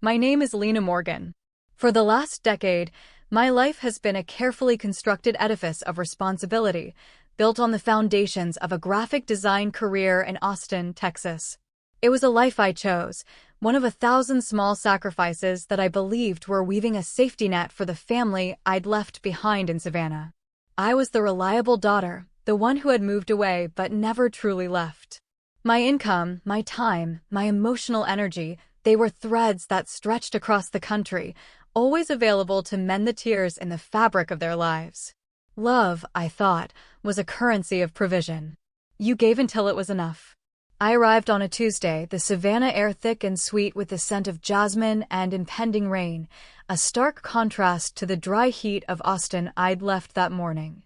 My name is Lena Morgan. For the last decade, my life has been a carefully constructed edifice of responsibility, built on the foundations of a graphic design career in Austin, Texas. It was a life I chose, one of 1,000 small sacrifices that I believed were weaving a safety net for the family I'd left behind in Savannah. I was the reliable daughter, the one who had moved away but never truly left. My income, my time, my emotional energy, they were threads that stretched across the country, always available to mend the tears in the fabric of their lives. Love, I thought, was a currency of provision. You gave until it was enough. I arrived on a Tuesday, the Savannah air thick and sweet with the scent of jasmine and impending rain, a stark contrast to the dry heat of Austin I'd left that morning.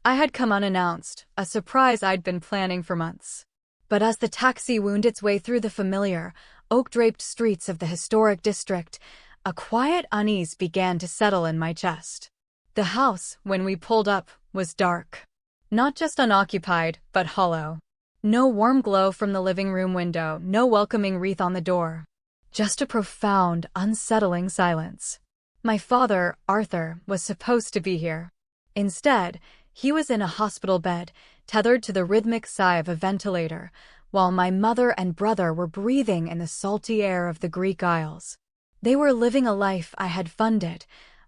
I had come unannounced, a surprise I'd been planning for months. But as the taxi wound its way through the familiar, oak-draped streets of the historic district, a quiet unease began to settle in my chest. The house, when we pulled up, was dark. Not just unoccupied, but hollow. No warm glow from the living room window, no welcoming wreath on the door. Just a profound, unsettling silence. My father, Arthur, was supposed to be here. Instead, he was in a hospital bed, tethered to the rhythmic sigh of a ventilator, while my mother and brother were breathing in the salty air of the Greek Isles. They were living a life I had funded,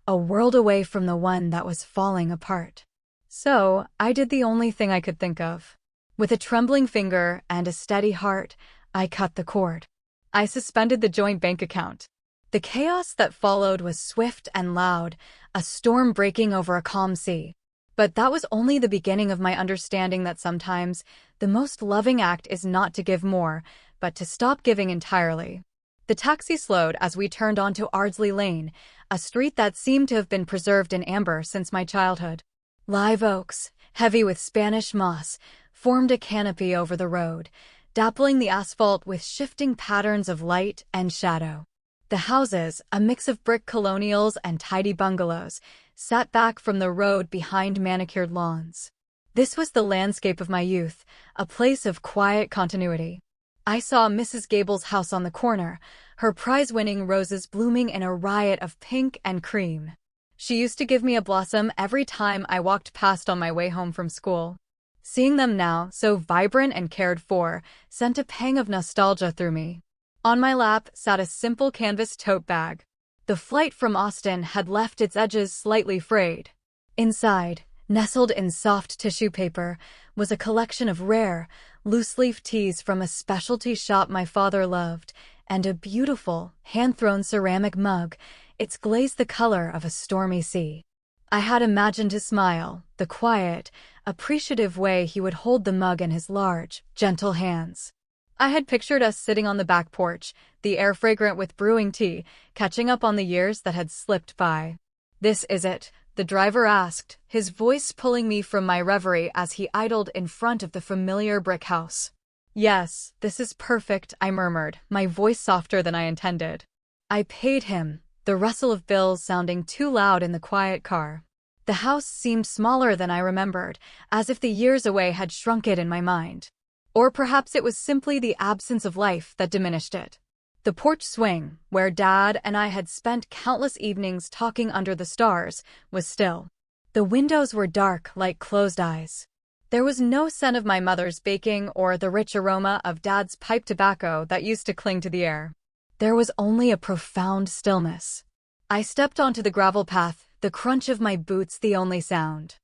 a world away from the one that was falling apart. So, I did the only thing I could think of. With a trembling finger and a steady heart, I cut the cord. I suspended the joint bank account. The chaos that followed was swift and loud, a storm breaking over a calm sea. But that was only the beginning of my understanding that sometimes the most loving act is not to give more, but to stop giving entirely. The taxi slowed as we turned onto Ardsley Lane, a street that seemed to have been preserved in amber since my childhood. Live oaks, heavy with Spanish moss, formed a canopy over the road, dappling the asphalt with shifting patterns of light and shadow. The houses, a mix of brick colonials and tidy bungalows, sat back from the road behind manicured lawns. This was the landscape of my youth, a place of quiet continuity. I saw Mrs. Gable's house on the corner, her prize-winning roses blooming in a riot of pink and cream. She used to give me a blossom every time I walked past on my way home from school. Seeing them now, so vibrant and cared for, sent a pang of nostalgia through me. On my lap sat a simple canvas tote bag. The flight from Austin had left its edges slightly frayed. Inside, nestled in soft tissue paper, was a collection of rare, loose-leaf teas from a specialty shop my father loved, and a beautiful, hand-thrown ceramic mug, its glaze the color of a stormy sea. I had imagined his smile, the quiet, appreciative way he would hold the mug in his large, gentle hands. I had pictured us sitting on the back porch, the air fragrant with brewing tea, catching up on the years that had slipped by. "This is it?" the driver asked, his voice pulling me from my reverie as he idled in front of the familiar brick house. "Yes, this is perfect," I murmured, my voice softer than I intended. I paid him, the rustle of bills sounding too loud in the quiet car. The house seemed smaller than I remembered, as if the years away had shrunk it in my mind. Or perhaps it was simply the absence of life that diminished it. The porch swing, where Dad and I had spent countless evenings talking under the stars, was still. The windows were dark like closed eyes. There was no scent of my mother's baking or the rich aroma of Dad's pipe tobacco that used to cling to the air. There was only a profound stillness. I stepped onto the gravel path, the crunch of my boots the only sound.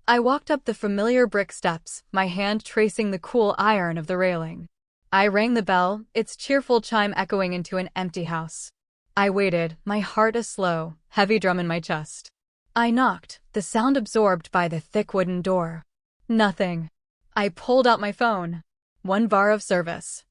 I walked up the familiar brick steps, my hand tracing the cool iron of the railing. I rang the bell, its cheerful chime echoing into an empty house. I waited, my heart a slow, heavy drum in my chest. I knocked, the sound absorbed by the thick wooden door. Nothing. I pulled out my phone. 1 bar of service.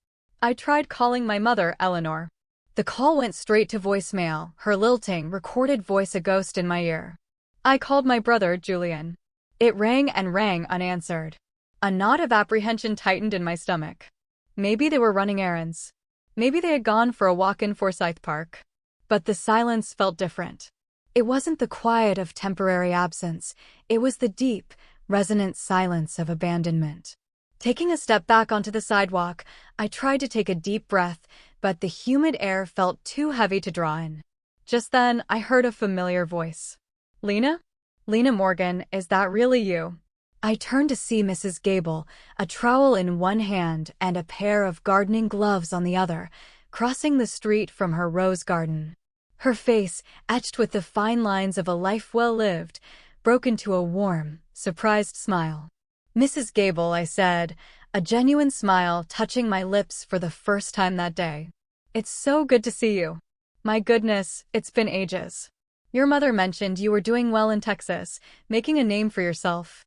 I tried calling my mother, Eleanor. The call went straight to voicemail, her lilting, recorded voice a ghost in my ear. I called my brother, Julian. It rang and rang unanswered. A knot of apprehension tightened in my stomach. Maybe they were running errands. Maybe they had gone for a walk in Forsyth Park. But the silence felt different. It wasn't the quiet of temporary absence. It was the deep, resonant silence of abandonment. Taking a step back onto the sidewalk, I tried to take a deep breath, but the humid air felt too heavy to draw in. Just then, I heard a familiar voice. Lena? Lena Morgan, is that really you? I turned to see Mrs. Gable, a trowel in one hand and a pair of gardening gloves on the other, crossing the street from her rose garden. Her face, etched with the fine lines of a life well lived, broke into a warm, surprised smile. Mrs. Gable, I said, a genuine smile touching my lips for the first time that day. It's so good to see you. My goodness, it's been ages. Your mother mentioned you were doing well in Texas, making a name for yourself.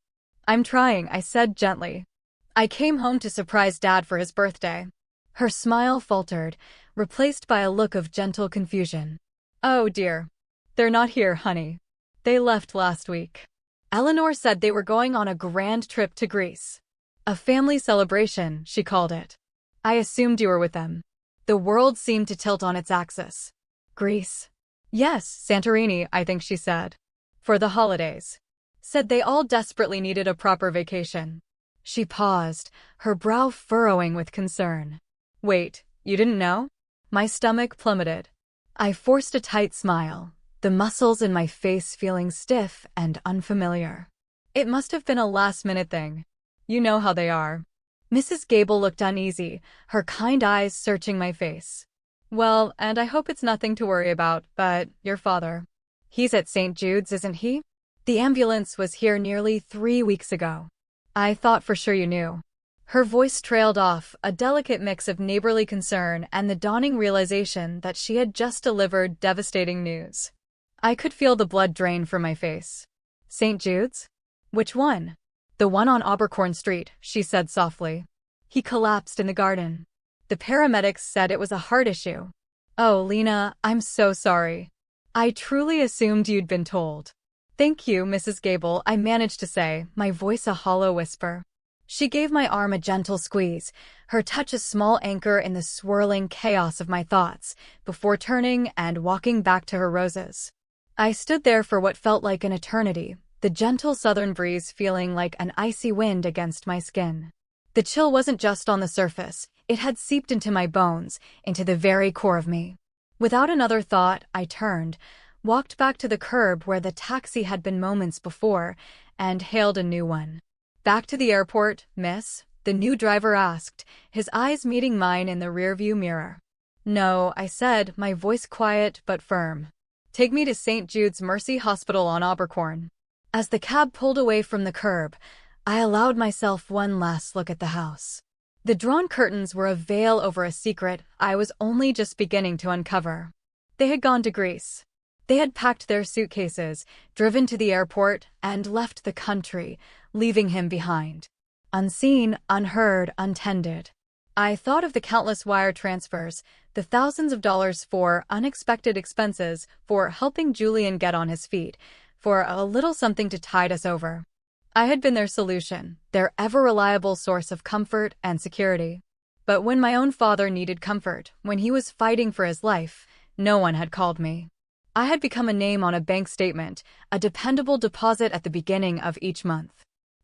I'm trying, I said gently. I came home to surprise Dad for his birthday. Her smile faltered, replaced by a look of gentle confusion. Oh dear. They're not here, honey. They left last week. Eleanor said they were going on a grand trip to Greece. A family celebration, she called it. I assumed you were with them. The world seemed to tilt on its axis. Greece? Yes, Santorini, I think she said. For the holidays. Said they all desperately needed a proper vacation. She paused, her brow furrowing with concern. Wait, you didn't know? My stomach plummeted. I forced a tight smile, the muscles in my face feeling stiff and unfamiliar. It must have been a last-minute thing. You know how they are. Mrs. Gable looked uneasy, her kind eyes searching my face. Well, and I hope it's nothing to worry about, but your father. He's at St. Jude's, isn't he? The ambulance was here nearly 3 weeks ago. I thought for sure you knew. Her voice trailed off, a delicate mix of neighborly concern and the dawning realization that she had just delivered devastating news. I could feel the blood drain from my face. St. Jude's? Which one? The one on Abercorn Street, she said softly. He collapsed in the garden. The paramedics said it was a heart issue. Oh, Lena, I'm so sorry. I truly assumed you'd been told. Thank you, Mrs. Gable, I managed to say, my voice a hollow whisper. She gave my arm a gentle squeeze, her touch a small anchor in the swirling chaos of my thoughts, before turning and walking back to her roses. I stood there for what felt like an eternity, the gentle southern breeze feeling like an icy wind against my skin. The chill wasn't just on the surface, it had seeped into my bones, into the very core of me. Without another thought, I turned, walked back to the curb where the taxi had been moments before, and hailed a new one. Back to the airport, miss? The new driver asked, his eyes meeting mine in the rearview mirror. No, I said, my voice quiet but firm. Take me to St. Jude's Mercy Hospital on Abercorn. As the cab pulled away from the curb, I allowed myself one last look at the house. The drawn curtains were a veil over a secret I was only just beginning to uncover. They had gone to Greece. They had packed their suitcases, driven to the airport, and left the country, leaving him behind. Unseen, unheard, untended. I thought of the countless wire transfers, the thousands of dollars for unexpected expenses, for helping Julian get on his feet, for a little something to tide us over. I had been their solution, their ever-reliable source of comfort and security. But when my own father needed comfort, when he was fighting for his life, no one had called me. I had become a name on a bank statement, a dependable deposit at the beginning of each month.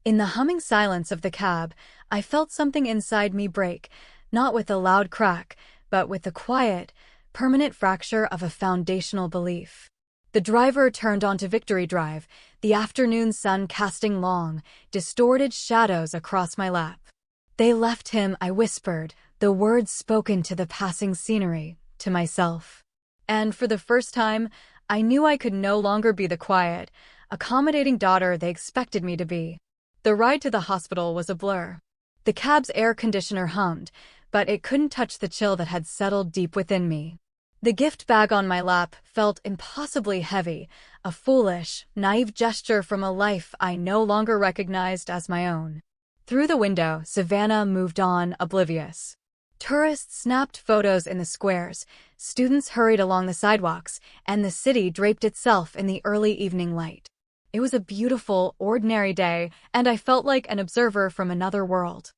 In the humming silence of the cab, I felt something inside me break, not with a loud crack, but with the quiet, permanent fracture of a foundational belief. The driver turned onto Victory Drive, the afternoon sun casting long, distorted shadows across my lap. They left him, I whispered, the words spoken to the passing scenery, to myself. And for the first time, I knew I could no longer be the quiet, accommodating daughter they expected me to be. The ride to the hospital was a blur. The cab's air conditioner hummed, but it couldn't touch the chill that had settled deep within me. The gift bag on my lap felt impossibly heavy, a foolish, naive gesture from a life I no longer recognized as my own. Through the window, Savannah moved on, oblivious. Tourists snapped photos in the squares, students hurried along the sidewalks, and the city draped itself in the early evening light. It was a beautiful, ordinary day, and I felt like an observer from another world.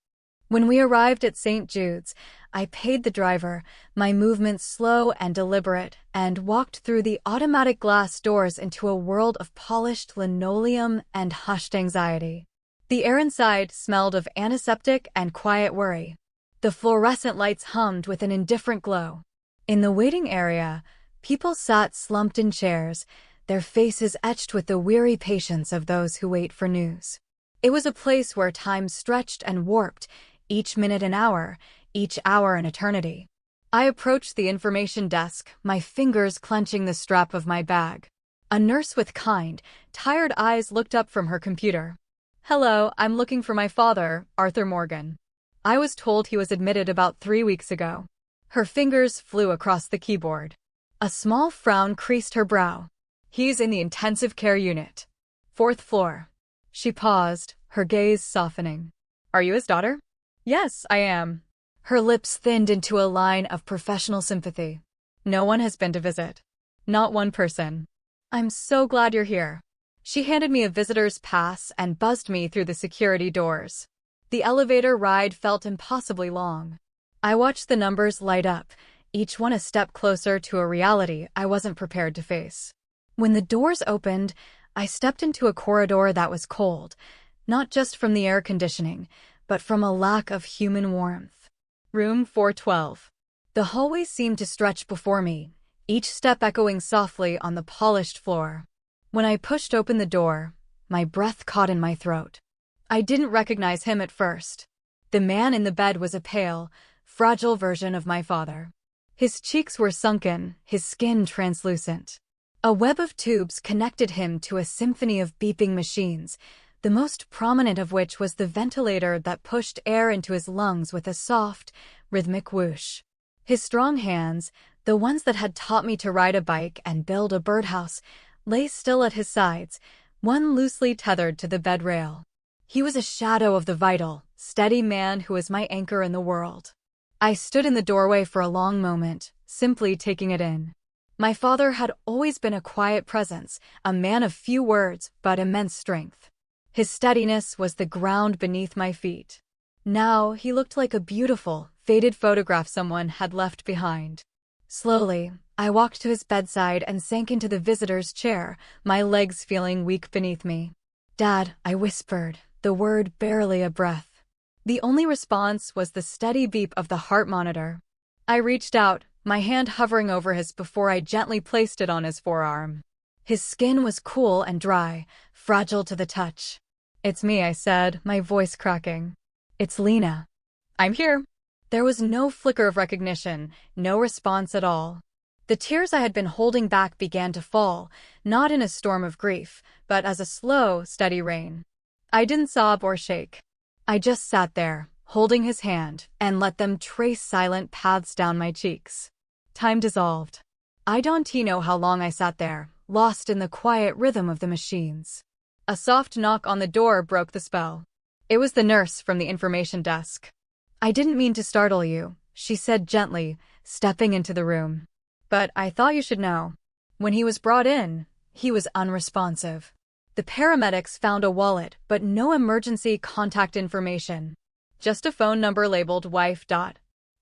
When we arrived at St. Jude's, I paid the driver, my movements slow and deliberate, and walked through the automatic glass doors into a world of polished linoleum and hushed anxiety. The air inside smelled of antiseptic and quiet worry. The fluorescent lights hummed with an indifferent glow. In the waiting area, people sat slumped in chairs, their faces etched with the weary patience of those who wait for news. It was a place where time stretched and warped, each minute an hour, each hour an eternity. I approached the information desk, my fingers clenching the strap of my bag. A nurse with kind, tired eyes looked up from her computer. "Hello, I'm looking for my father, Arthur Morgan. I was told he was admitted about 3 weeks ago." Her fingers flew across the keyboard. A small frown creased her brow. "He's in the intensive care unit. 4th floor." She paused, her gaze softening. "Are you his daughter?" "Yes, I am." Her lips thinned into a line of professional sympathy. "No one has been to visit. Not one person." "I'm so glad you're here." She handed me a visitor's pass and buzzed me through the security doors. The elevator ride felt impossibly long. I watched the numbers light up, each one a step closer to a reality I wasn't prepared to face. When the doors opened, I stepped into a corridor that was cold, not just from the air conditioning, but from a lack of human warmth. Room 412. The hallway seemed to stretch before me, each step echoing softly on the polished floor. When I pushed open the door, my breath caught in my throat. I didn't recognize him at first. The man in the bed was a pale, fragile version of my father. His cheeks were sunken, his skin translucent. A web of tubes connected him to a symphony of beeping machines, the most prominent of which was the ventilator that pushed air into his lungs with a soft, rhythmic whoosh. His strong hands, the ones that had taught me to ride a bike and build a birdhouse, lay still at his sides, one loosely tethered to the bed rail. He was a shadow of the vital, steady man who was my anchor in the world. I stood in the doorway for a long moment, simply taking it in. My father had always been a quiet presence, a man of few words but immense strength. His steadiness was the ground beneath my feet. Now he looked like a beautiful, faded photograph someone had left behind. Slowly, I walked to his bedside and sank into the visitor's chair, my legs feeling weak beneath me. "Dad," I whispered, the word barely a breath. The only response was the steady beep of the heart monitor. I reached out, my hand hovering over his before I gently placed it on his forearm. His skin was cool and dry, fragile to the touch. "It's me," I said, my voice cracking. "It's Lena." "I'm here." There was no flicker of recognition, no response at all. The tears I had been holding back began to fall, not in a storm of grief, but as a slow, steady rain. I didn't sob or shake. I just sat there, holding his hand, and let them trace silent paths down my cheeks. Time dissolved. I don't know how long I sat there, lost in the quiet rhythm of the machines. A soft knock on the door broke the spell. It was the nurse from the information desk. "I didn't mean to startle you," she said gently, stepping into the room. "But I thought you should know." When he was brought in, he was unresponsive. The paramedics found a wallet, but no emergency contact information. Just a phone number labeled wife.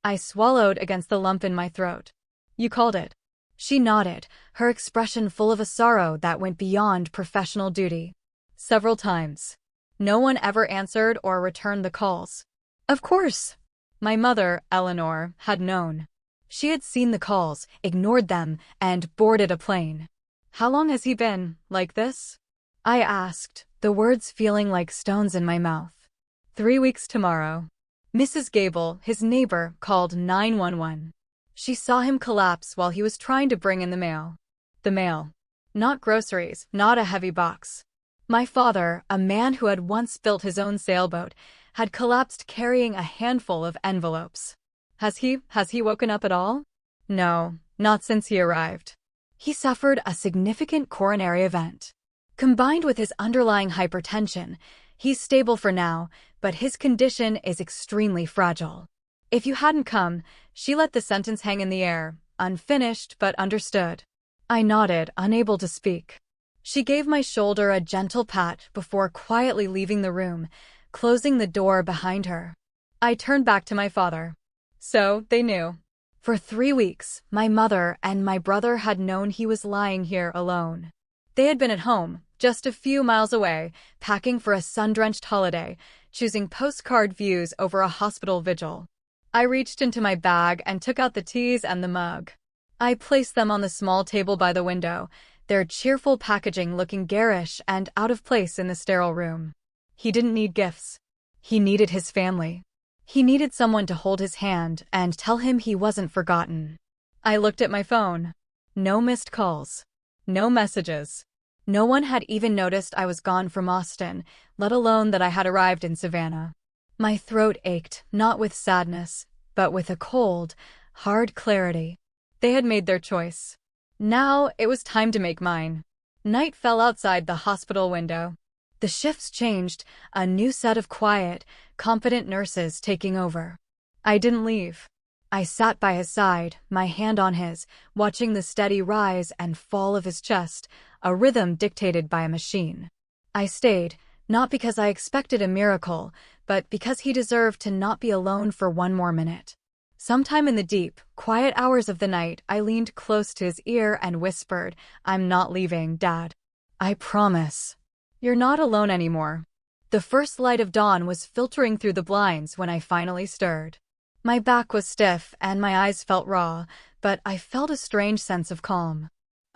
I swallowed against the lump in my throat. "You called it." She nodded, her expression full of a sorrow that went beyond professional duty. "Several times. No one ever answered or returned the calls." "Of course." My mother, Eleanor, had known. She had seen the calls, ignored them, and boarded a plane. "How long has he been like this?" I asked, the words feeling like stones in my mouth. 3 weeks tomorrow. Mrs. Gable, his neighbor, called 911. She saw him collapse while he was trying to bring in the mail. The mail. Not groceries, not a heavy box. My father, a man who had once built his own sailboat, had collapsed carrying a handful of envelopes. Has he woken up at all? No, not since he arrived. He suffered a significant coronary event. Combined with his underlying hypertension, he's stable for now, but his condition is extremely fragile. If you hadn't come, she let the sentence hang in the air, unfinished but understood. I nodded, unable to speak. She gave my shoulder a gentle pat before quietly leaving the room, closing the door behind her. I turned back to my father. So, they knew. For 3 weeks, my mother and my brother had known he was lying here alone. They had been at home, just a few miles away, packing for a sun-drenched holiday, choosing postcard views over a hospital vigil. I reached into my bag and took out the teas and the mug. I placed them on the small table by the window, their cheerful packaging looking garish and out of place in the sterile room. He didn't need gifts. He needed his family. He needed someone to hold his hand and tell him he wasn't forgotten. I looked at my phone. No missed calls. No messages. No one had even noticed I was gone from Austin, let alone that I had arrived in Savannah. My throat ached, not with sadness, but with a cold, hard clarity. They had made their choice. Now it was time to make mine. Night fell outside the hospital window. The shifts changed, a new set of quiet, confident nurses taking over. I didn't leave. I sat by his side, my hand on his, watching the steady rise and fall of his chest, a rhythm dictated by a machine. I stayed, not because I expected a miracle, but because he deserved to not be alone for one more minute. Sometime in the deep, quiet hours of the night, I leaned close to his ear and whispered, "I'm not leaving, Dad. I promise. You're not alone anymore." The first light of dawn was filtering through the blinds when I finally stirred. My back was stiff and my eyes felt raw, but I felt a strange sense of calm.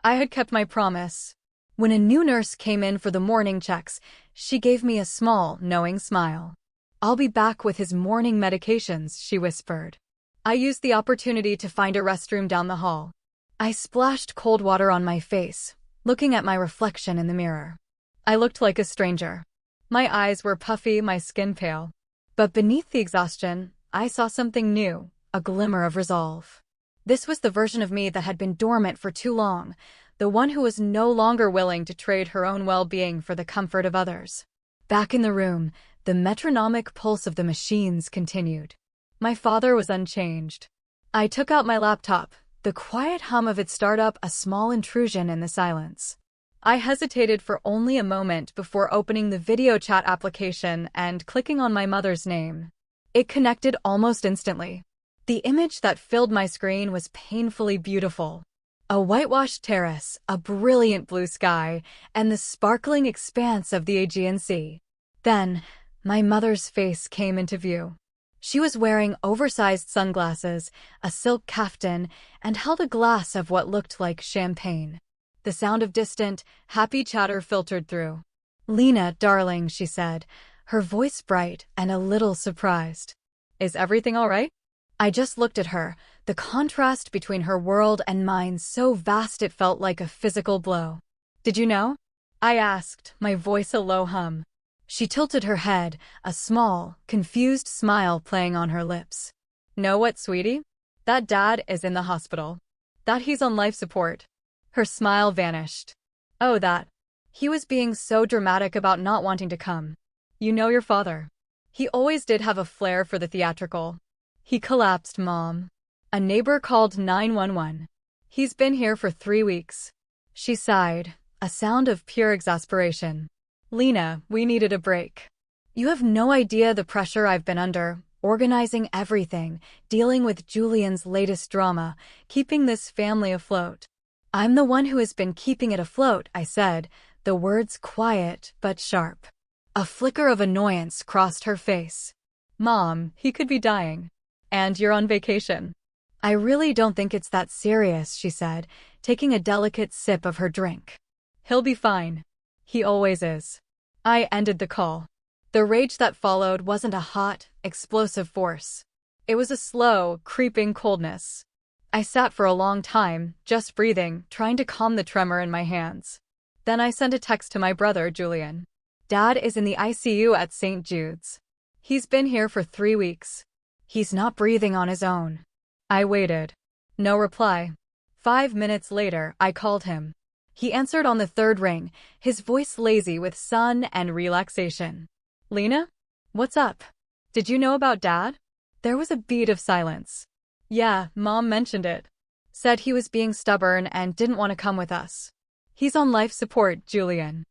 I had kept my promise. When a new nurse came in for the morning checks, she gave me a small, knowing smile. "I'll be back with his morning medications," she whispered. I used the opportunity to find a restroom down the hall. I splashed cold water on my face, looking at my reflection in the mirror. I looked like a stranger. My eyes were puffy, my skin pale. But beneath the exhaustion, I saw something new, a glimmer of resolve. This was the version of me that had been dormant for too long, the one who was no longer willing to trade her own well-being for the comfort of others. Back in the room, the metronomic pulse of the machines continued. My father was unchanged. I took out my laptop, the quiet hum of its startup a small intrusion in the silence. I hesitated for only a moment before opening the video chat application and clicking on my mother's name. It connected almost instantly. The image that filled my screen was painfully beautiful. A whitewashed terrace, a brilliant blue sky, and the sparkling expanse of the Aegean Sea. Then, my mother's face came into view. She was wearing oversized sunglasses, a silk kaftan, and held a glass of what looked like champagne. The sound of distant, happy chatter filtered through. "Lena, darling," she said, her voice bright and a little surprised. "Is everything all right?" I just looked at her, the contrast between her world and mine so vast it felt like a physical blow. "Did you know?" I asked, my voice a low hum. She tilted her head, a small, confused smile playing on her lips. "Know what, sweetie? That Dad is in the hospital. That he's on life support." Her smile vanished. "Oh, that. He was being so dramatic about not wanting to come. You know your father. He always did have a flair for the theatrical. He collapsed, Mom. A neighbor called 911. He's been here for 3 weeks." She sighed, a sound of pure exasperation. "Lena, we needed a break. You have no idea the pressure I've been under, organizing everything, dealing with Julian's latest drama, keeping this family afloat." "I'm the one who has been keeping it afloat," I said, the words quiet but sharp. A flicker of annoyance crossed her face. "Mom, he could be dying. And you're on vacation." "I really don't think it's that serious," she said, taking a delicate sip of her drink. "He'll be fine. He always is." I ended the call. The rage that followed wasn't a hot, explosive force. It was a slow, creeping coldness. I sat for a long time, just breathing, trying to calm the tremor in my hands. Then I sent a text to my brother, Julian. "Dad is in the ICU at St. Jude's. He's been here for 3 weeks. He's not breathing on his own." I waited. No reply. 5 minutes later, I called him. He answered on the third ring, his voice lazy with sun and relaxation. "Lena? What's up? Did you know about Dad?" There was a beat of silence. "Yeah, Mom mentioned it. Said he was being stubborn and didn't want to come with us. He's on life support, Julian."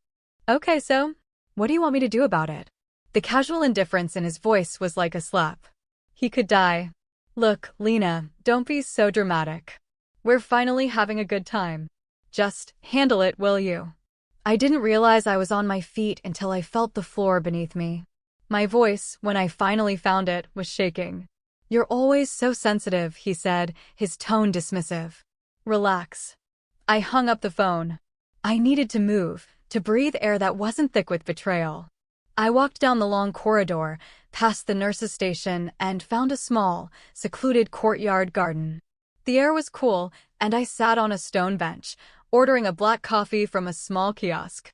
"Okay, so what do you want me to do about it?" The casual indifference in his voice was like a slap. "He could die. Look, Lena, don't be so dramatic. We're finally having a good time. Just handle it, will you?" I didn't realize I was on my feet until I felt the floor beneath me. My voice, when I finally found it, was shaking. "You're always so sensitive," he said, his tone dismissive. "Relax." I hung up the phone. I needed to move, to breathe air that wasn't thick with betrayal. I walked down the long corridor, past the nurse's station, and found a small, secluded courtyard garden. The air was cool, and I sat on a stone bench, ordering a black coffee from a small kiosk.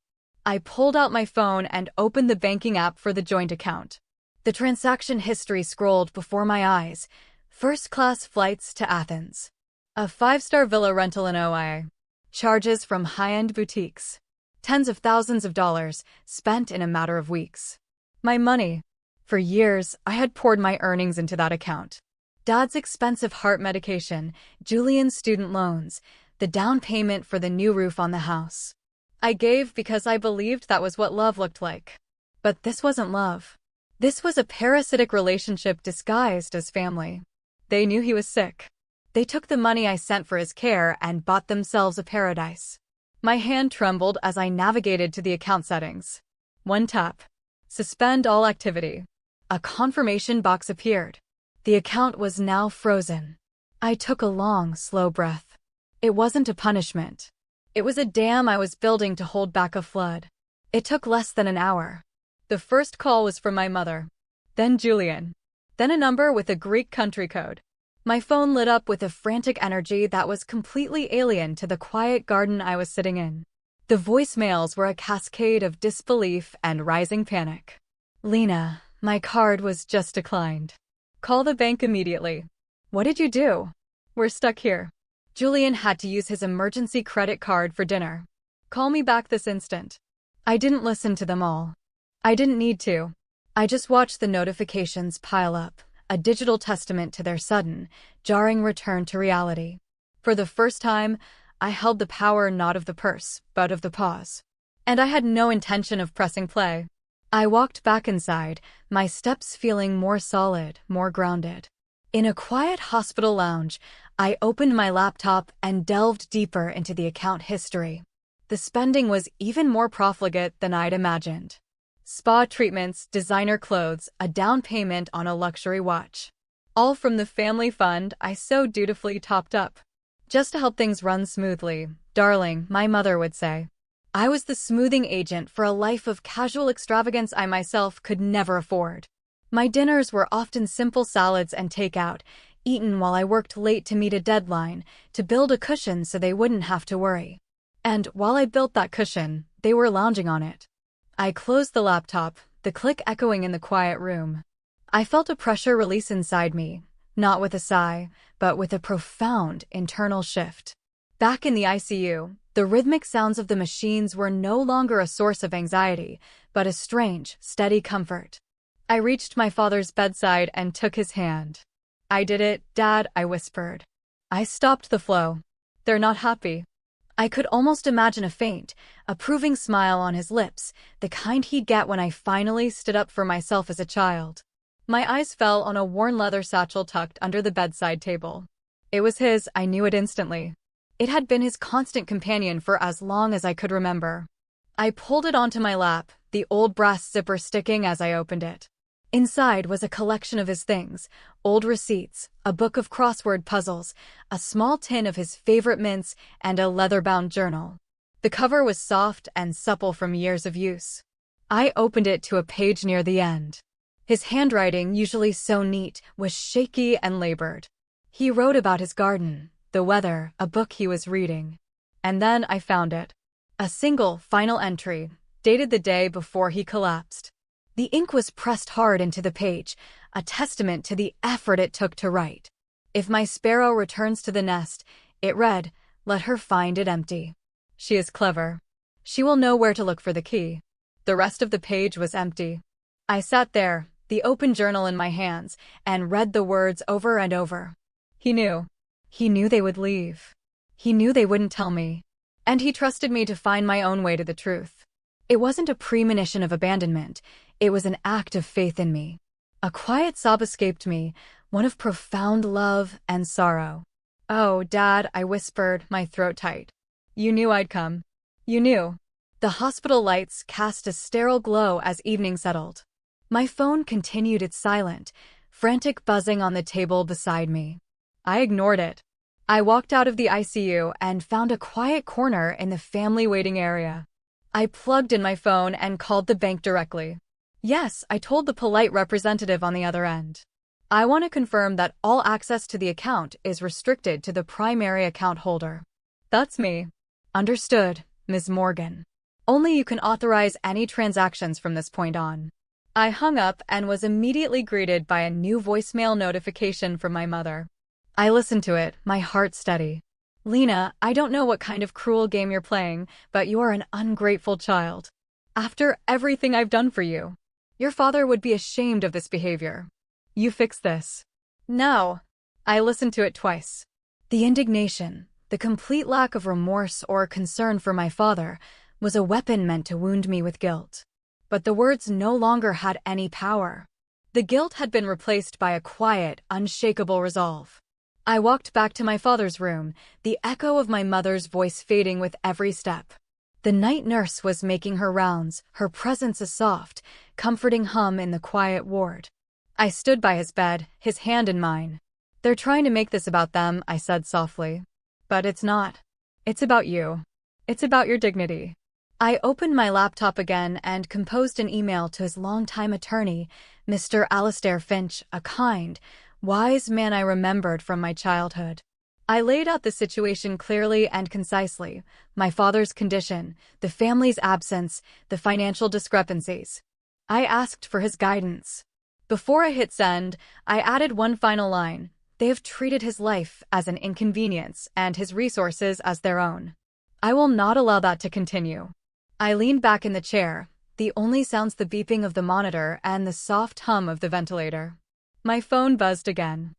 I pulled out my phone and opened the banking app for the joint account. The transaction history scrolled before my eyes. First-class flights to Athens. A 5-star villa rental in OI. Charges from high-end boutiques. Tens of thousands of dollars spent in a matter of weeks. My money. For years, I had poured my earnings into that account. Dad's expensive heart medication, Julian's student loans, the down payment for the new roof on the house. I gave because I believed that was what love looked like. But this wasn't love. This was a parasitic relationship disguised as family. They knew he was sick. They took the money I sent for his care and bought themselves a paradise. My hand trembled as I navigated to the account settings. One tap. Suspend all activity. A confirmation box appeared. The account was now frozen. I took a long, slow breath. It wasn't a punishment. It was a dam I was building to hold back a flood. It took less than an hour. The first call was from my mother. Then Julian. Then a number with a Greek country code. My phone lit up with a frantic energy that was completely alien to the quiet garden I was sitting in. The voicemails were a cascade of disbelief and rising panic. "Lena, my card was just declined. Call the bank immediately." "What did you do?" "We're stuck here. Julian had to use his emergency credit card for dinner. Call me back this instant." I didn't listen to them all. I didn't need to. I just watched the notifications pile up, a digital testament to their sudden, jarring return to reality. For the first time, I held the power not of the purse, but of the pause. And I had no intention of pressing play. I walked back inside, my steps feeling more solid, more grounded. In a quiet hospital lounge, I opened my laptop and delved deeper into the account history. The spending was even more profligate than I'd imagined. Spa treatments, designer clothes, a down payment on a luxury watch. All from the family fund I so dutifully topped up. Just to help things run smoothly, darling, my mother would say. I was the smoothing agent for a life of casual extravagance I myself could never afford. My dinners were often simple salads and takeout, eaten while I worked late to meet a deadline, to build a cushion so they wouldn't have to worry. And while I built that cushion, they were lounging on it. I closed the laptop, the click echoing in the quiet room. I felt a pressure release inside me, not with a sigh, but with a profound internal shift. Back in the ICU, the rhythmic sounds of the machines were no longer a source of anxiety, but a strange, steady comfort. I reached my father's bedside and took his hand. "I did it, Dad," I whispered. I stopped the flow. "They're not happy." I could almost imagine a faint, approving smile on his lips, the kind he'd get when I finally stood up for myself as a child. My eyes fell on a worn leather satchel tucked under the bedside table. It was his, I knew it instantly. It had been his constant companion for as long as I could remember. I pulled it onto my lap, the old brass zipper sticking as I opened it. Inside was a collection of his things, old receipts, a book of crossword puzzles, a small tin of his favorite mints, and a leather-bound journal. The cover was soft and supple from years of use. I opened it to a page near the end. His handwriting, usually so neat, was shaky and labored. He wrote about his garden, the weather, a book he was reading. And then I found it. A single, final entry, dated the day before he collapsed. The ink was pressed hard into the page, a testament to the effort it took to write. "If my sparrow returns to the nest," it read, "let her find it empty. She is clever. She will know where to look for the key." The rest of the page was empty. I sat there, the open journal in my hands, and read the words over and over. He knew. He knew they would leave. He knew they wouldn't tell me. And he trusted me to find my own way to the truth. It wasn't a premonition of abandonment. It was an act of faith in me. A quiet sob escaped me, one of profound love and sorrow. "Oh, Dad," I whispered, my throat tight. "You knew I'd come. You knew." The hospital lights cast a sterile glow as evening settled. My phone continued its silent, frantic buzzing on the table beside me. I ignored it. I walked out of the ICU and found a quiet corner in the family waiting area. I plugged in my phone and called the bank directly. Yes, I told the polite representative on the other end. I want to confirm that all access to the account is restricted to the primary account holder. That's me. Understood, Ms. Morgan. Only you can authorize any transactions from this point on. I hung up and was immediately greeted by a new voicemail notification from my mother. I listened to it, my heart steady. Lena, I don't know what kind of cruel game you're playing, but you are an ungrateful child. After everything I've done for you, your father would be ashamed of this behavior. You fix this. No. I listened to it twice. The indignation, the complete lack of remorse or concern for my father, was a weapon meant to wound me with guilt. But the words no longer had any power. The guilt had been replaced by a quiet, unshakable resolve. I walked back to my father's room, the echo of my mother's voice fading with every step. The night nurse was making her rounds, her presence a soft, comforting hum in the quiet ward. I stood by his bed, his hand in mine. They're trying to make this about them, I said softly. But it's not. It's about you. It's about your dignity. I opened my laptop again and composed an email to his longtime attorney, Mr. Alistair Finch, a kind, wise man I remembered from my childhood. I laid out the situation clearly and concisely, my father's condition, the family's absence, the financial discrepancies. I asked for his guidance. Before I hit send, I added one final line. They have treated his life as an inconvenience and his resources as their own. I will not allow that to continue. I leaned back in the chair, the only sounds the beeping of the monitor and the soft hum of the ventilator. My phone buzzed again.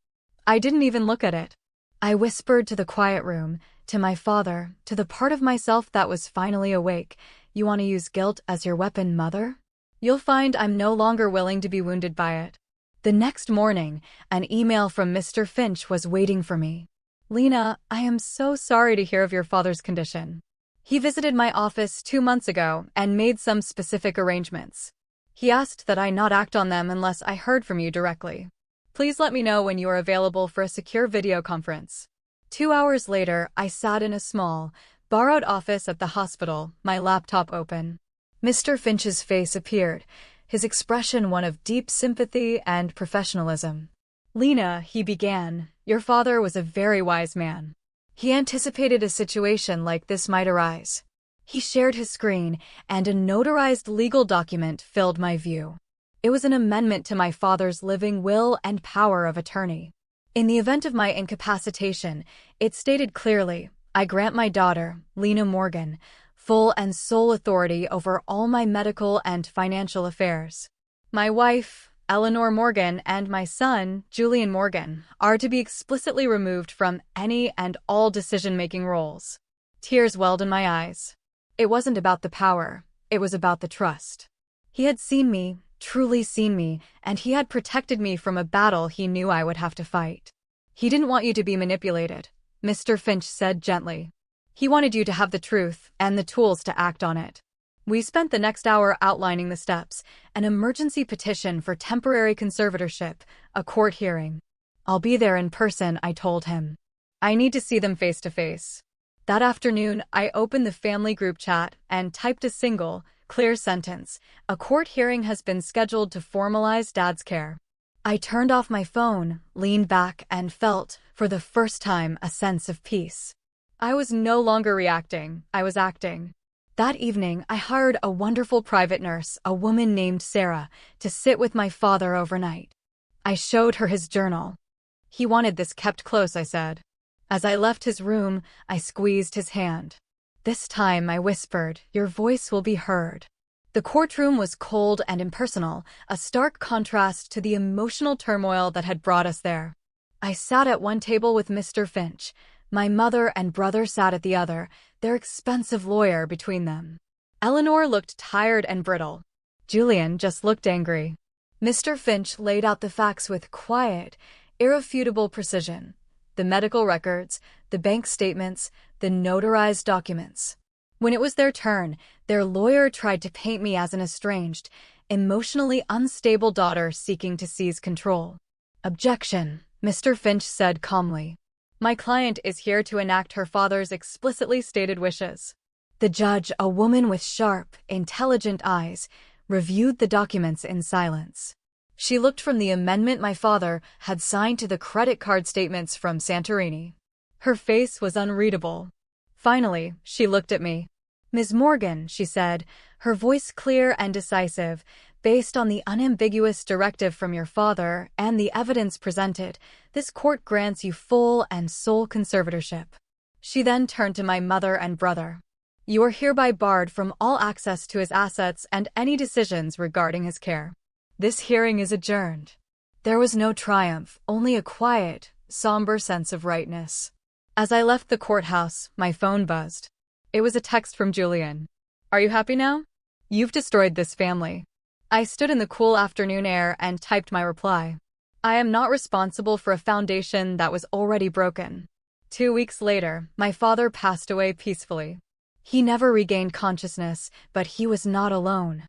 I didn't even look at it. I whispered to the quiet room, to my father, to the part of myself that was finally awake. You want to use guilt as your weapon, Mother? You'll find I'm no longer willing to be wounded by it. The next morning, an email from Mr. Finch was waiting for me. Lena, I am so sorry to hear of your father's condition. He visited my office 2 months ago and made some specific arrangements. He asked that I not act on them unless I heard from you directly. Please let me know when you are available for a secure video conference. 2 hours later, I sat in a small, borrowed office at the hospital, my laptop open. Mr. Finch's face appeared, his expression one of deep sympathy and professionalism. Lena, he began, your father was a very wise man. He anticipated a situation like this might arise. He shared his screen, and a notarized legal document filled my view. It was an amendment to my father's living will and power of attorney. In the event of my incapacitation, it stated clearly, I grant my daughter, Lena Morgan, full and sole authority over all my medical and financial affairs. My wife, Eleanor Morgan, and my son, Julian Morgan, are to be explicitly removed from any and all decision-making roles. Tears welled in my eyes. It wasn't about the power, it was about the trust. He had seen me, truly seen me, and he had protected me from a battle he knew I would have to fight. He didn't want you to be manipulated, Mr. Finch said gently. He wanted you to have the truth and the tools to act on it. We spent the next hour outlining the steps, an emergency petition for temporary conservatorship, a court hearing. I'll be there in person, I told him. I need to see them face to face. That afternoon, I opened the family group chat and typed a single, clear sentence. A court hearing has been scheduled to formalize Dad's care. I turned off my phone, leaned back, and felt, for the first time, a sense of peace. I was no longer reacting, I was acting. That evening, I hired a wonderful private nurse, a woman named Sarah, to sit with my father overnight. I showed her his journal. He wanted this kept close, I said. As I left his room, I squeezed his hand. This time, I whispered, your voice will be heard. The courtroom was cold and impersonal, a stark contrast to the emotional turmoil that had brought us there. I sat at one table with Mr. Finch. My mother and brother sat at the other, their expensive lawyer between them. Eleanor looked tired and brittle. Julian just looked angry. Mr. Finch laid out the facts with quiet, irrefutable precision. The medical records, the bank statements, the notarized documents. When it was their turn, their lawyer tried to paint me as an estranged, emotionally unstable daughter seeking to seize control. Objection, Mr. Finch said calmly. My client is here to enact her father's explicitly stated wishes. The judge, a woman with sharp, intelligent eyes, reviewed the documents in silence. She looked from the amendment my father had signed to the credit card statements from Santorini. Her face was unreadable. Finally, she looked at me. Ms. Morgan, she said, her voice clear and decisive, based on the unambiguous directive from your father and the evidence presented, this court grants you full and sole conservatorship. She then turned to my mother and brother. You are hereby barred from all access to his assets and any decisions regarding his care. This hearing is adjourned. There was no triumph, only a quiet, somber sense of rightness. As I left the courthouse, my phone buzzed. It was a text from Julian. Are you happy now? You've destroyed this family. I stood in the cool afternoon air and typed my reply. I am not responsible for a foundation that was already broken. 2 weeks later, my father passed away peacefully. He never regained consciousness, but he was not alone.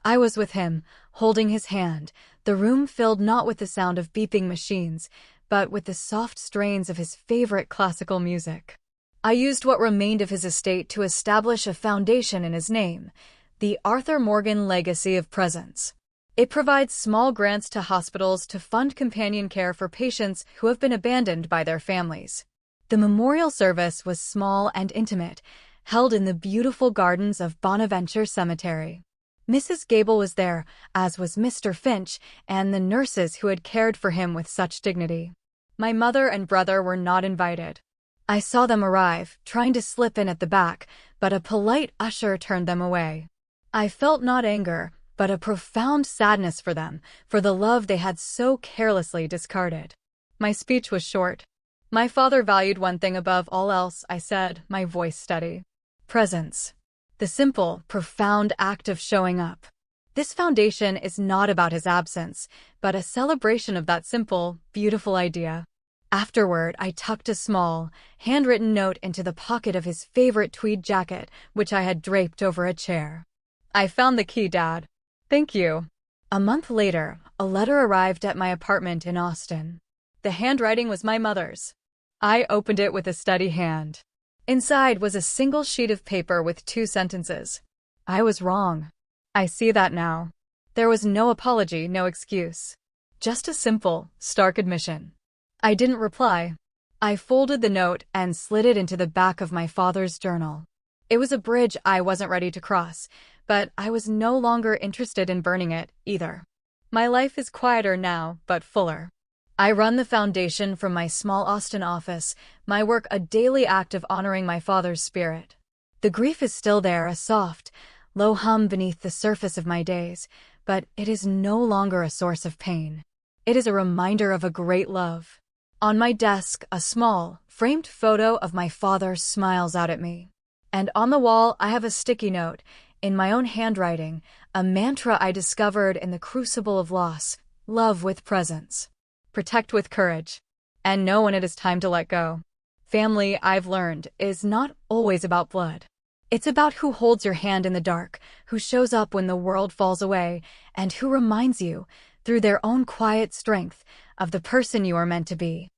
I was with him, holding his hand, the room filled not with the sound of beeping machines, but with the soft strains of his favorite classical music. I used what remained of his estate to establish a foundation in his name, the Arthur Morgan Legacy of Presence. It provides small grants to hospitals to fund companion care for patients who have been abandoned by their families. The memorial service was small and intimate, held in the beautiful gardens of Bonaventure Cemetery. Mrs. Gable was there, as was Mr. Finch and the nurses who had cared for him with such dignity. My mother and brother were not invited. I saw them arrive, trying to slip in at the back, but a polite usher turned them away. I felt not anger, but a profound sadness for them, for the love they had so carelessly discarded. My speech was short. My father valued one thing above all else, I said, my voice steady. Presence. The simple, profound act of showing up. This foundation is not about his absence, but a celebration of that simple, beautiful idea. Afterward, I tucked a small, handwritten note into the pocket of his favorite tweed jacket, which I had draped over a chair. I found the key, Dad. Thank you. A month later, a letter arrived at my apartment in Austin. The handwriting was my mother's. I opened it with a steady hand. Inside was a single sheet of paper with 2 sentences. I was wrong. I see that now. There was no apology, no excuse. Just a simple, stark admission. I didn't reply. I folded the note and slid it into the back of my father's journal. It was a bridge I wasn't ready to cross, but I was no longer interested in burning it, either. My life is quieter now, but fuller. I run the foundation from my small Austin office, my work a daily act of honoring my father's spirit. The grief is still there, a soft, low hum beneath the surface of my days, but it is no longer a source of pain. It is a reminder of a great love. On my desk, a small, framed photo of my father smiles out at me. And on the wall, I have a sticky note, in my own handwriting, a mantra I discovered in the crucible of loss: love with presence. Protect with courage, and know when it is time to let go. Family, I've learned, is not always about blood. It's about who holds your hand in the dark, who shows up when the world falls away, and who reminds you, through their own quiet strength, of the person you are meant to be.